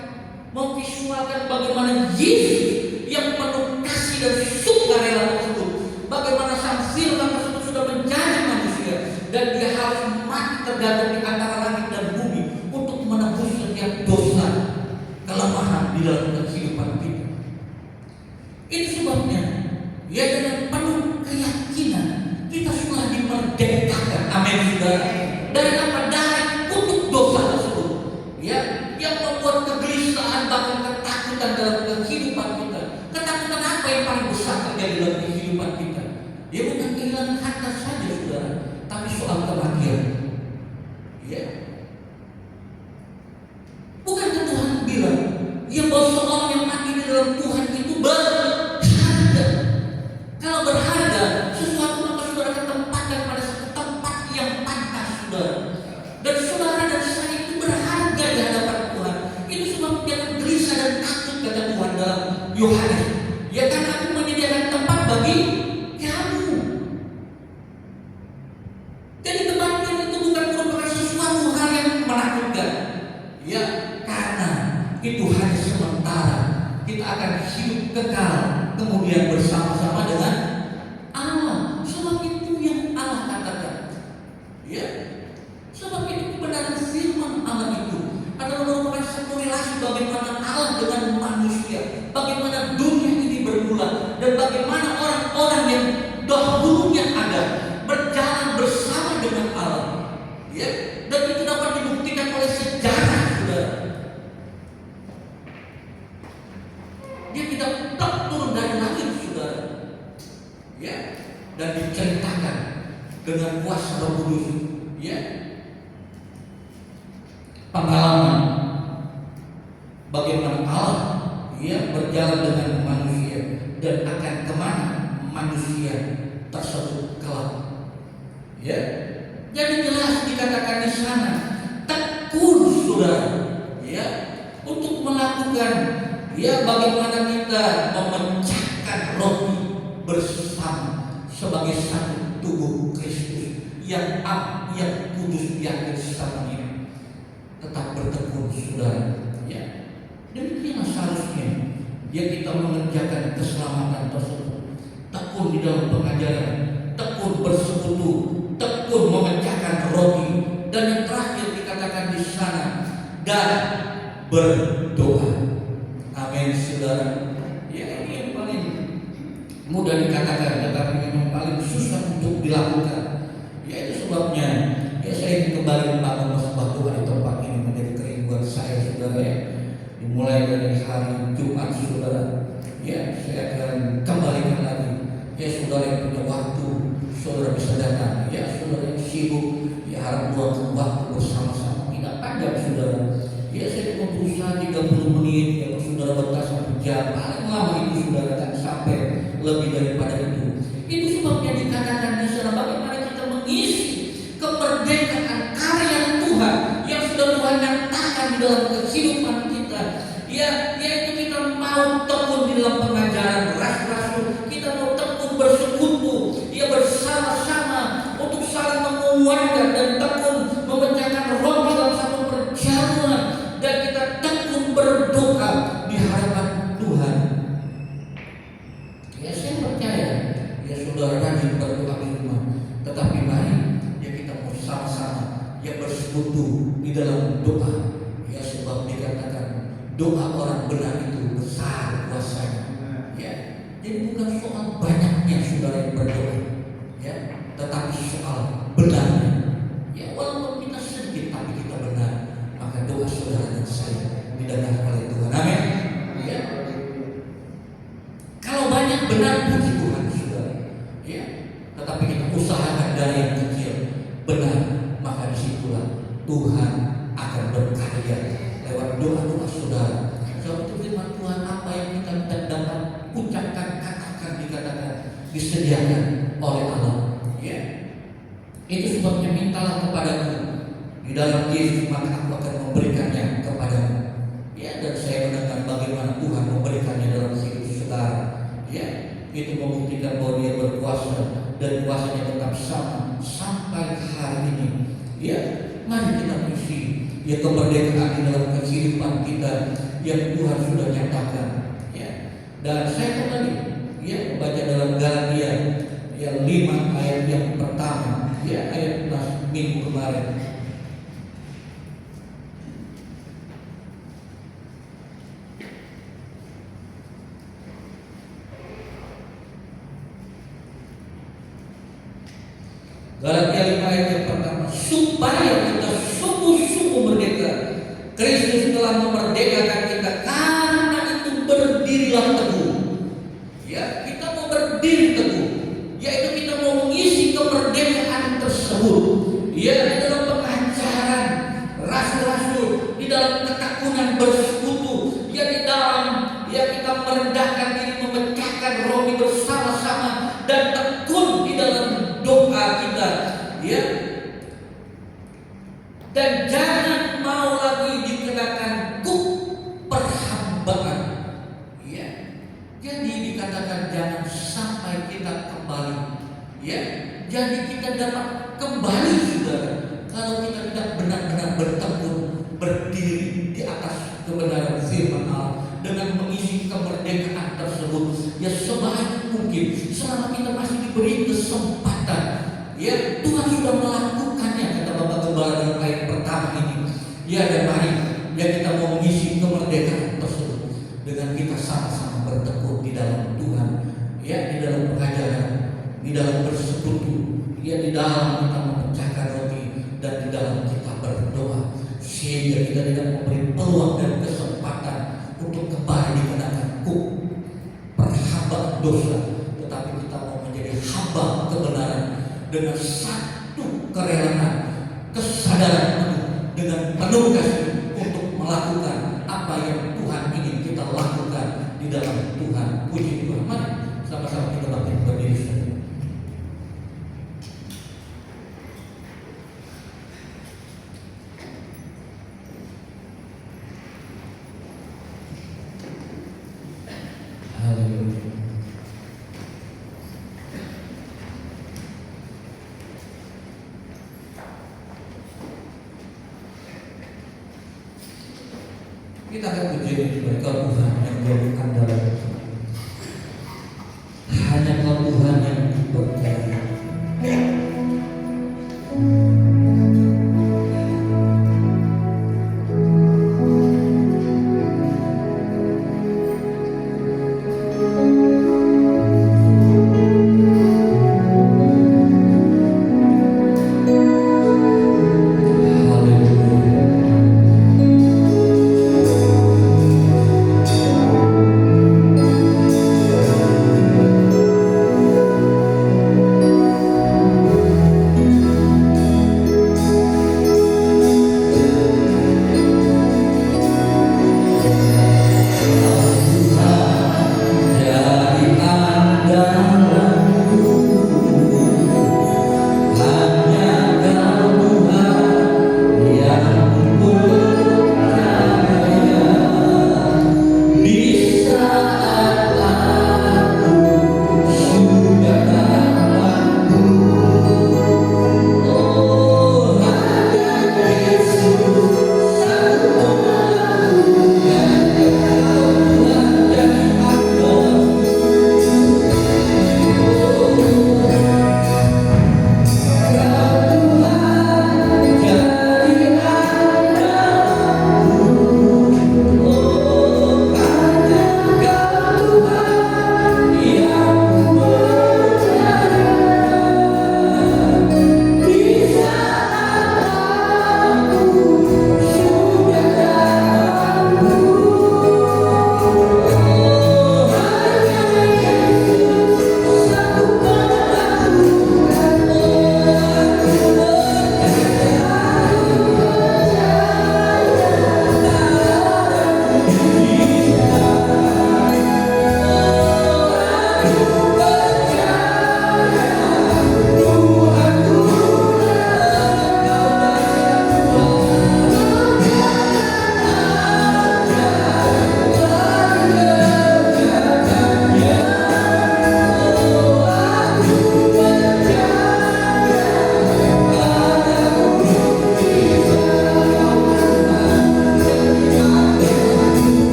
memvisualkan bagaimana Yesus yang penuh kasih dan sukarela tersebut, bagaimana sang firman tersebut sudah menjadi manusia, dan dia harus mati tergantung di antara langit dan bumi untuk menebus setiap dosa, kelemahan di dalam kehidupan kita. Itu sebabnya, ya, dengan penuh keyakinan kita sudah dimerdekakan, amin saudara, dari apa? Dari kutuk dosa tersebut, ya, yang membuat kegelisahan bahkan ketakutan dalam kehidupan kita. Ketakutan apa yang paling besar terjadi dalam kehidupan kita? Ya, bukan kehilangan harta saja saudara, tapi soal kematian, ya. Bukankah Tuhan bilang, ya, bahwa seorang yang mati di dalam Tuhan itu berharga. Kalau berharga, sesuatu maka saudara akan tempatkan pada satu tempat yang pantas saudara. Dan saudara dan saya itu berharga di hadapan Tuhan. Itu sebab kekal, kemudian bersama-sama dengan Allah. Sebab itu yang Allah katakan. Ya, sebab itu kebenaran firman Allah itu adalah merupakan satu relasi bagaimana Allah dengan manusia, bagaimana dunia ini bermula, dan bagaimana orang-orang yang dahulunya ada berjalan bersama dengan Allah. Ya, dan itu dapat dibuktikan oleh sejarah, saudara. Dia tidak turun dari langit, saudara. Ya, dan diceritakan dengan kuasa Roh Kudus. Ya, pengalaman bagaimana Allah berjalan dengan manusia dan akan kemana manusia tersebut kelak. Ya, jadi jelas dikatakan di sana, tekun saudara, ya, untuk melakukan, ya, bagaimana kita memecahkan roti bersama sebagai satu tubuh Kristus yang kudus yakin selamanya. Tetap bertekun, saudara. Ya, demikianlah seharusnya ya kita mengerjakan keselamatan tersebut. Tekun di dalam pengajaran, tekun bersekutu, tekun memecahkan roti, dan yang terakhir dikatakan di sana, dan berdoa. Amin, saudara. Ya, ini yang paling mudah dikatakan, tetapi memang paling susah untuk dilakukan. Ya, itu sebabnya ya saya ingin kembali membangun sebuah doa di tempat ini menjadi kerinduan saya, saudara. Ya, dimulai dari hari Jumat, saudara. Ya, saya akan kembalikan lagi. Ya, saudara yang punya waktu, saudara bisa datang. Ya, saudara yang sibuk, ya harap luangkan waktu bersama-sama. Tidak panjang, saudara. Ya, saya cuma berusaha 30 menit. Ya, saudara betah sampai jam. Paling lama itu, saudara, akan sampai lebih daripada itu. Itu sebabnya dikatakan di sana bagaimana kita mengisi kemerdekaan karya Tuhan yang sudah Tuhan nyatakan di dalam kehidupan kita. Ya, yaitu kita mau tekun di dalam pengajaran rasul-rasul, kita mau tekun bersekutu, ya, bersama-sama untuk saling menguatkan dan tekun memecahkan roti dalam satu perjamuan, dan kita tekun berdoa di hadapan Tuhan. Ya, saya percaya ya saudara rajin berdoa di rumah, tetapi mari ya kita bersama-sama ya bersekutu di dalam doa. Ya, sebab dikatakan doa orang benar itu besar kuasanya. Ya, jadi bukan soal banyaknya saudara yang berdoa, ya, tetapi soal benarnya. Ya, walaupun kita sedikit tapi kita benar, maka doa saudara dan saya didengar oleh Tuhan. Amin. Ya, kalau banyak benar puji Tuhan, saudara. Ya, tetapi kita usahakan dari yang kecil benar, maka disitulah Tuhan akan berkarya lewat doa-doa saudara. Sebab itu firman Tuhan, apa yang kita dapat ucapkan, katakan, dikatakan disediakan oleh Allah. Ya, itu sebabnya mintalah kepadaku di dalam Yesus, maka aku akan memberikannya kepadamu. Ya, dan saya mendengar bagaimana Tuhan memberikannya dalam hidup saudara. Ya, itu membuktikan bahwa Dia berkuasa dan kuasanya tetap sama sampai hari ini. Ya, mari kita mengisi ya kemerdekaan di dalam kehidupan kita yang Tuhan sudah nyatakan. Ya, dan saya kembali ya membaca dalam Galatia yang 5 ayat yang pertama, ya ayat minggu kemarin. Galatia 5 ayat yang pertama, supaya kita sungguh-sungguh merdeka. Kristus telah memerdekakan kita, karena itu berdirilah teguh. Ya, kita mau berdiri teguh, yaitu kita mau mengisi kemerdekaan tersebut. Ya, di dalam pengajaran rasul-rasul, di dalam ketekunan bersekutu, ya di dalam ya kita merendahkan diri, memecahkan roti bersama-sama, dan tekun di dalam doa kita, ya. Dan jangan mau lagi dikenakan kuk perhambaan, ya. Jadi dikatakan jangan sampai kita kembali, ya. Jadi kita dapat kembali, saudara, kalau kita tidak benar-benar bertekun berdiri di atas kebenaran firman Allah dengan mengisi kemerdekaan tersebut. Ya sebaik mungkin selama kita masih diberi kesempatan. Ya Tuhan sudah melakukannya, kata Bapak Gembala dalam ayat pertama ini. Ya dan mari ya kita mau mengisi kemerdekaan tersebut dengan kita sama-sama bertekun di dalam Tuhan. Ya di dalam pengajaran, di dalam bersekutu, ya di dalam kita memecahkan roti, dan di dalam kita berdoa, sehingga kita tidak memberi peluang dan kesempatan untuk kembali dikenakan perhambaan dosa, tetapi kita mau menjadi hamba kebenaran dengan satu kerelaan, kesadaran penuh, dengan penuh kasih untuk melakukan apa yang Tuhan ingin kita lakukan di dalam Tuhan. Puji Tuhan. Mari sama-sama kita bangkit berdiri saja. Haleluya. Kita akan puji Tuhan yang menjadi andalan. Hanya Kau Tuhan yang berdaya. Haleluya.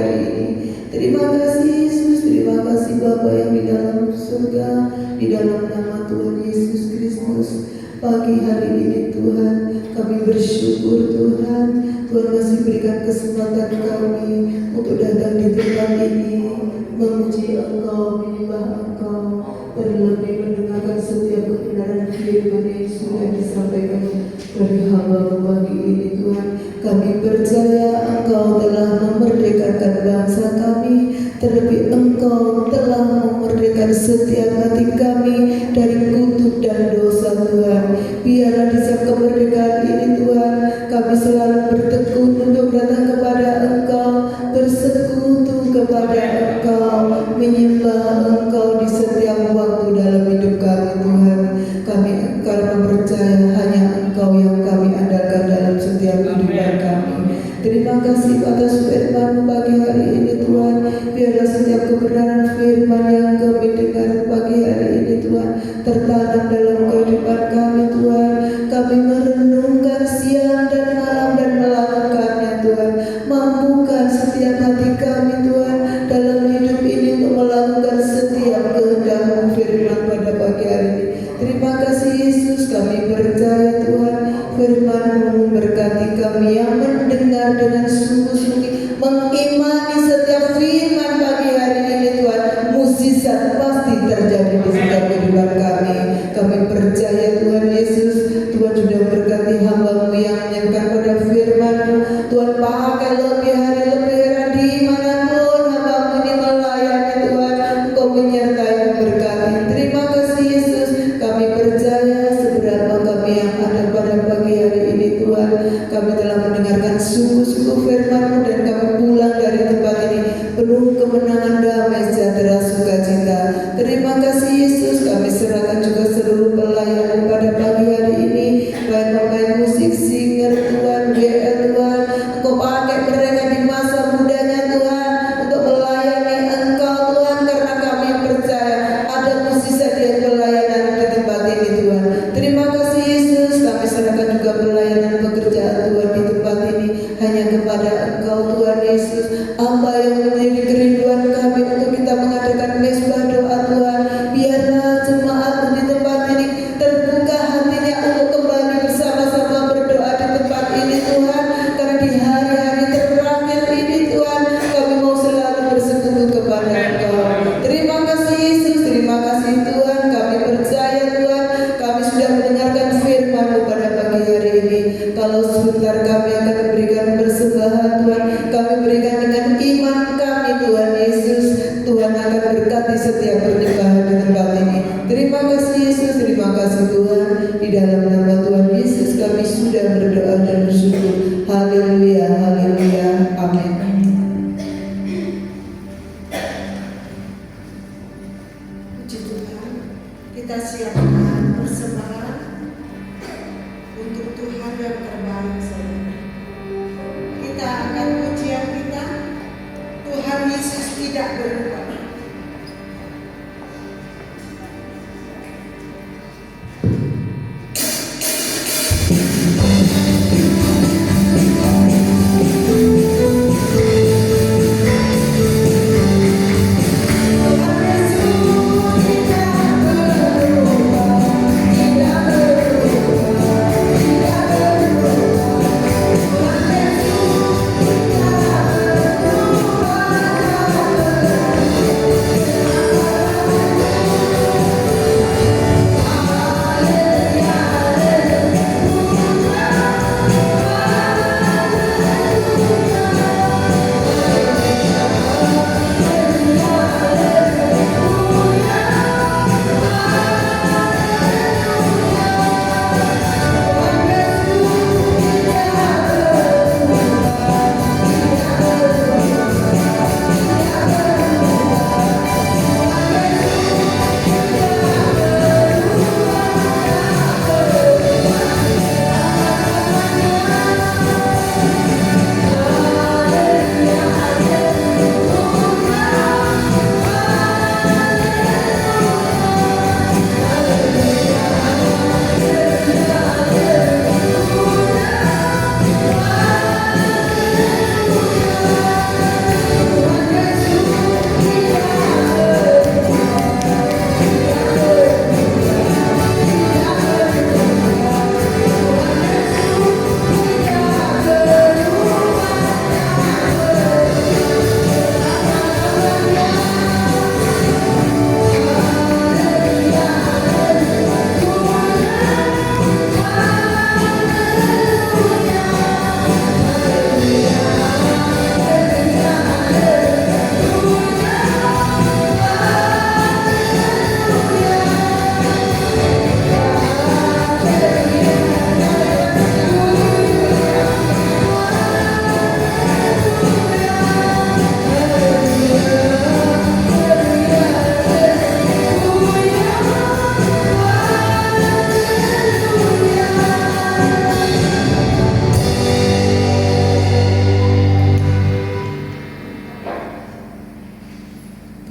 hari ini. Terima kasih Yesus, terima kasih Bapa yang di dalam surga, di dalam nama Tuhan Yesus Kristus. Pagi hari ini Tuhan, kami bersyukur Tuhan, Tuhan masih berikan kesempatan kami untuk datang di tempat ini, memuji Engkau, menyembah Engkau, terlebih mendengarkan setiap kebenaran firman yang sudah disampaikan dari hamba pagi ini Tuhan. Kami percaya Engkau telah memerdekakan bangsa kami, terlebih Engkau telah memerdekakan setiap hati kami dari kutuk dan dosa Tuhan. Biarlah di saat kemerdekaan ini Tuhan, kami selalu bertekun untuk datang kepada Engkau, bersekutu kepada Engkau, menyembah Engkau di setiap waktu dalam hidup kami Tuhan. Kami karena percaya hanya Engkau yang kami andalkan dalam setiap kehidupan kami. Terima kasih atas firman pagi hari ini Tuhan. Biarlah setiap kebenaran firman yang kami dengar pagi hari ini Tuhan tertanam dalam kehidupan kami Tuhan. Kami merenungkan siang dan malam dan melakukannya Tuhan. Mampukan setiap hati kami Tuhan dalam hidup ini untuk melakukan setiap kehendak firman pada pagi hari ini. Terima kasih Yesus, kami percaya Tuhan firman-Mu memberkati kami yang mendengar dengan sungguh-sungguh, mengimani setiap firman pagi hari ini Tuhan. Mukjizat pasti terjadi di setiap kehidupan kami. Kami percaya Tuhan Yesus, Tuhan sudah berkati hamba-Mu yang menyampaikan pada firman-Mu. Tuhan pakai lebih hari lebih hari dimanapun hamba-Mu ini melayani Tuhan, Engkau menyertai memberkati. Terima kasih Yesus, kami percaya seberapa kami yang ada pada pagi hari ini Tuhan, kami telah mendengarkan sungguh-sungguh firman-Mu dan kami pulang dari tempat ini penuh kemenangan, damai, sejahtera, sukacita. Terima kasih Yesus, kami serahkan juga seluruh pelayanan pada pagi hari ini, baik pemain musik, singer Tuhan, WL Tuhan, Engkau pakai mereka di masa mudanya Tuhan untuk melayani Engkau Tuhan, karena kami percaya ada mukjizat yang pelayanan di tempat ini Tuhan. Terima kasih Yesus, kami serahkan juga pelayanan pekerjaan Tuhan di tempat ini hanya kepada Engkau Tuhan Yesus. Apa yang menjadi kerinduan kami untuk kita mengadakan mesbah doa Tuhan, biarlah jemaat di tempat ini terbuka hatinya untuk kembali bersama-sama berdoa di tempat ini Tuhan, karena di hari-hari terakhir ini Tuhan kami mau selalu bersekutu kepada Engkau. Terima kasih Yesus, terima kasih Tuhan, kami percaya Tuhan, kami sudah mendengarkan firman-Mu pada pagi hari ini. Kalau sebentar kami akan memberikan persembahan Tuhan, kami berikan dengan iman kami Tuhan Yesus. Tuhan akan berkati setiap penyembahan di tempat ini. Terima kasih Yesus, terima kasih Tuhan. Di dalam nama Tuhan Yesus kami sudah berdoa dan bersyukur. Haleluya, haleluya, amin. Puji Tuhan, kita siapkan persembahan untuk Tuhan yang terbaik saja. Kita akan pujian kita, Tuhan Yesus tidak berubah. Thank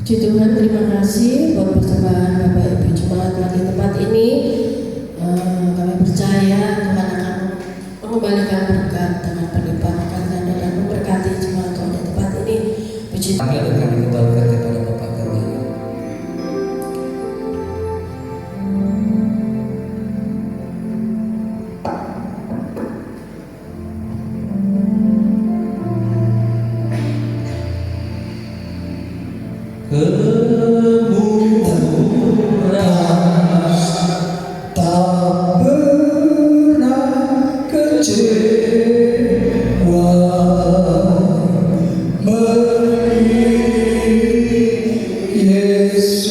Puji Tuhan, terima kasih buat persembahan Bapak Ibu Jemaat di tempat ini. Kami percaya Tuhan akan mengembalikan berkat dengan berlipat ganda dan memberkati jemaat Tuhan di tempat ini. Puji Tuhan. Kami akan kembalikan kepada Bapak kami. Kemurah tak pernah kecewa, Yesus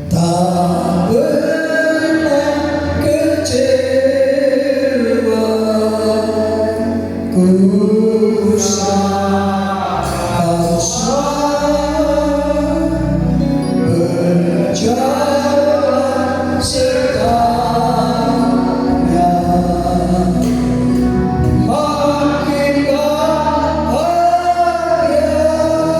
tak pernah kecewa. Ku akan selalu berjalan sertanya, makin bahagia, tak pernah kecewa.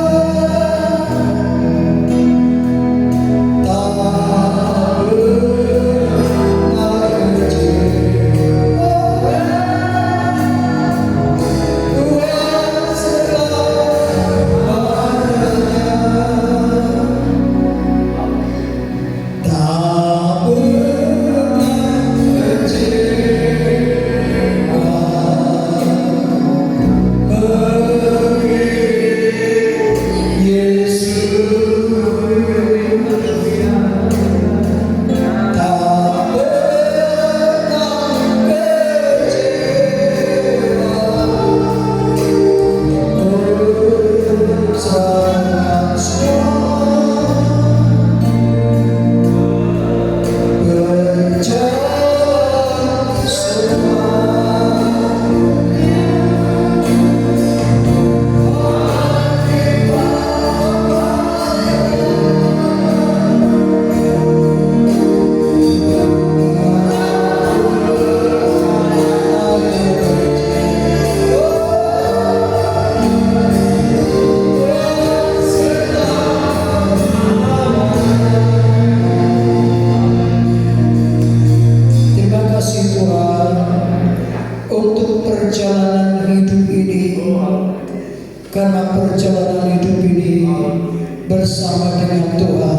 Terima kasih Tuhan untuk perjalanan hidup ini, karena perjalanan hidup ini bersama dengan Tuhan.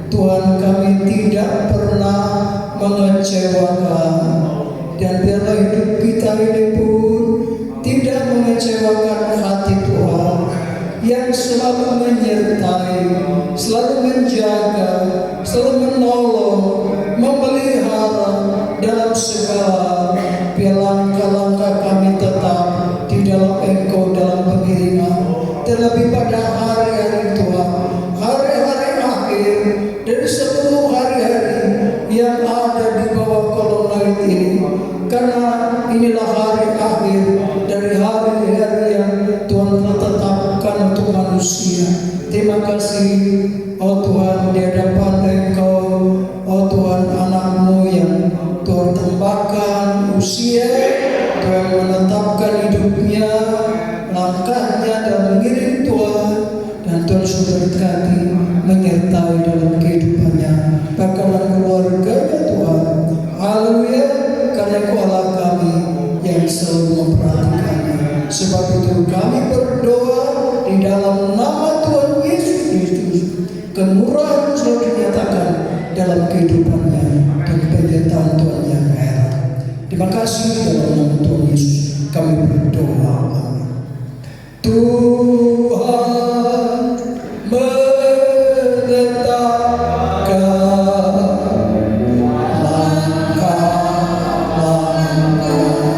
Tuhan, kami tidak pernah mengecewakan, dan biarlah hidup kita ini pun tidak mengecewakan hati Tuhan yang selalu menyertai, selalu menjaga, selalu menolong, memelihara dalam segala langkah-langkah kami tetap di dalam Engkau dalam pengiringan. Terlebih pada hari-hari Tuhan, hari-hari akhir dari 10 hari-hari yang ada di bawah kolong langit ini, karena inilah hari akhir dari hari-hari yang Tuhan telah tetapkan untuk manusia. Terima kasih, oh Tuhan, di hadapan Engkau, oh Tuhan, anak-Mu yang Tuhan tambahkan usia, Tuhan menetapkan hidupnya, langkahnya dalam mengiring Tuhan, dan Tuhan sudah berkati menyertai dalam kehidupannya, bahkan dalam keluarganya Tuhan. Haleluya, karena Engkau Allah kami yang selalu memperhatikannya. Sebab itu kami berdoa di dalam nama Tuhan Yesus Kristus, kemurahan selalu dinyatakan dalam kehidupannya dan penyertaan Tuhan yang heran. Terima kasih dalam nama Tuhan Yesus kami berdoa. Amin. Tuhan menetapkan langkah-langkah orang yang berkenan kepadanya.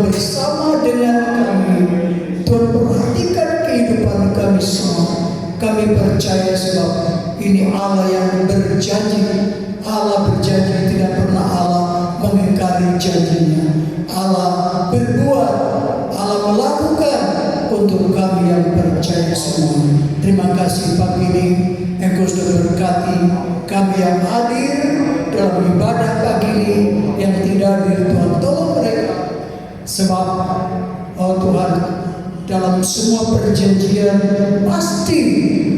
bersama dengan kami. Tuhan perhatikan kehidupan kami semua. Kami percaya sebab ini Allah yang berjanji. Allah berjanji, tidak pernah Allah mengingkari janjinya. Allah berbuat, Allah melakukan untuk kami yang percaya semua. Terima kasih pagi ini Engkau sudah berkati kami yang hadir dalam ibadah pagi ini, yang tidak hadir Tuhan tolong mereka. Sebab Tuhan, dalam semua perjanjian pasti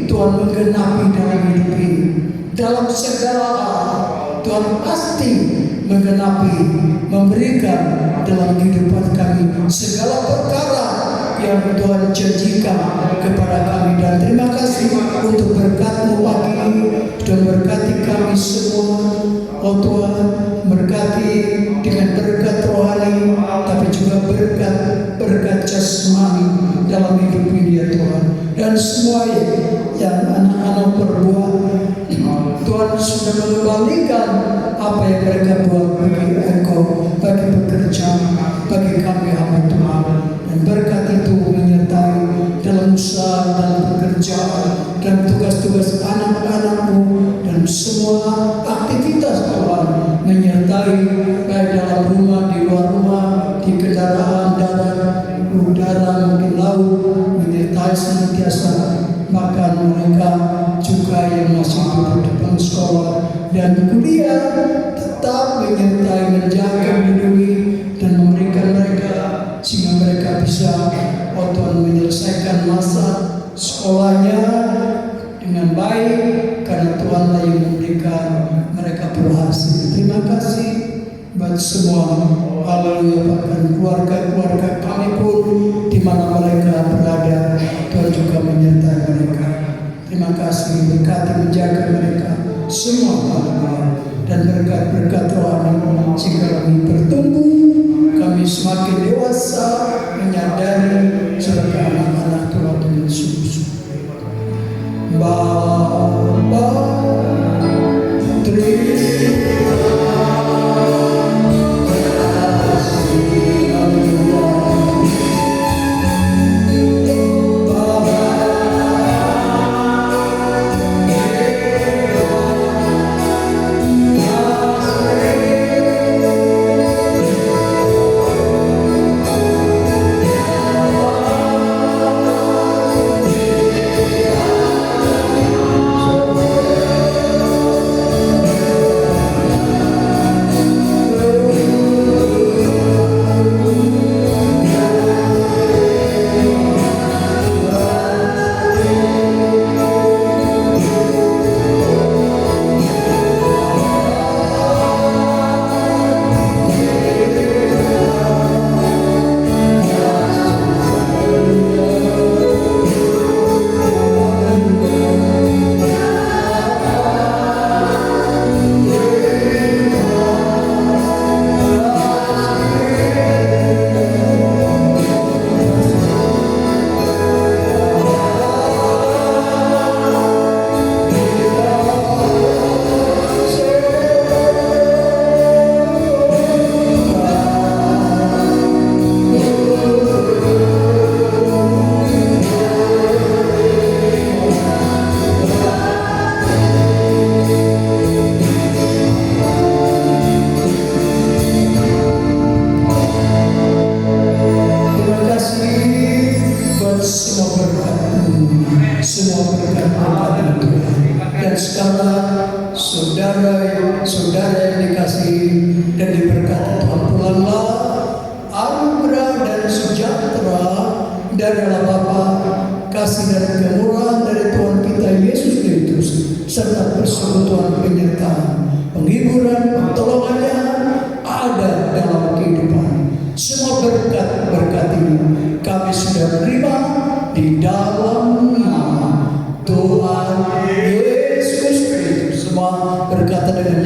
Tuhan menggenapi dalam hidup ini. Dalam segala hal Tuhan pasti menggenapi, memberikan dalam kehidupan kami segala perkara yang Tuhan janjikan kepada kami. Dan terima kasih untuk berkat-Mu pagi ini, dan berkati kami semua. Oh Tuhan, berkati dengan berkat rohani, tapi juga berkat jasmani dalam hidup ini ya Tuhan. Dan semua yang anak-anak perbuat, Tuhan sudah mengembalikan apa yang mereka buat bagi Engkau, bagi pekerjaan, bagi kami hamba Tuhan. Dan berkat itu menyertai dalam usaha, dalam pekerjaan, dan tugas-tugas anak-anak-Mu, dan semua aktivitas Tuhan menyertai, baik dalam rumah, di luar rumah, di kendaraan darat, udara, mungkin laut, menyertai senantiasa. Bahkan mereka juga yang masih duduk di bangku sekolah dan kuliah tetap menyertai, menjaga, melindungi, dan memberikan mereka sehingga mereka bisa Tuhan menyelesaikan masa sekolahnya dengan baik, karena Tuhanlah yang memberikan mereka berhasil. Terima kasih buat semua. Haleluya. Bahkan keluarga-keluarga kami pun di mana mereka berada, Tuhan juga menyertai mereka. Terima kasih, berkati, menjaga mereka semua. Haleluya. Dan berkat-berkat rohani sehingga kami bertumbuh, kami semakin dewasa, menyadari sebagai anak-anak Tuhan dengan sungguh-sungguh. Bapa, saudara yang dikasihi dan diberkati Tuhan, pulanglah anugerah dan sejahtera dari Allah Bapa, kasih dan kemurahan dari Tuhan kita Yesus Kristus, serta persekutuan penyertaan, penghiburan, pertolongannya ada dalam kehidupan. Semua berkat ini kami sudah menerima di dalam nama Tuhan Yesus Kristus. Semua berkata dengan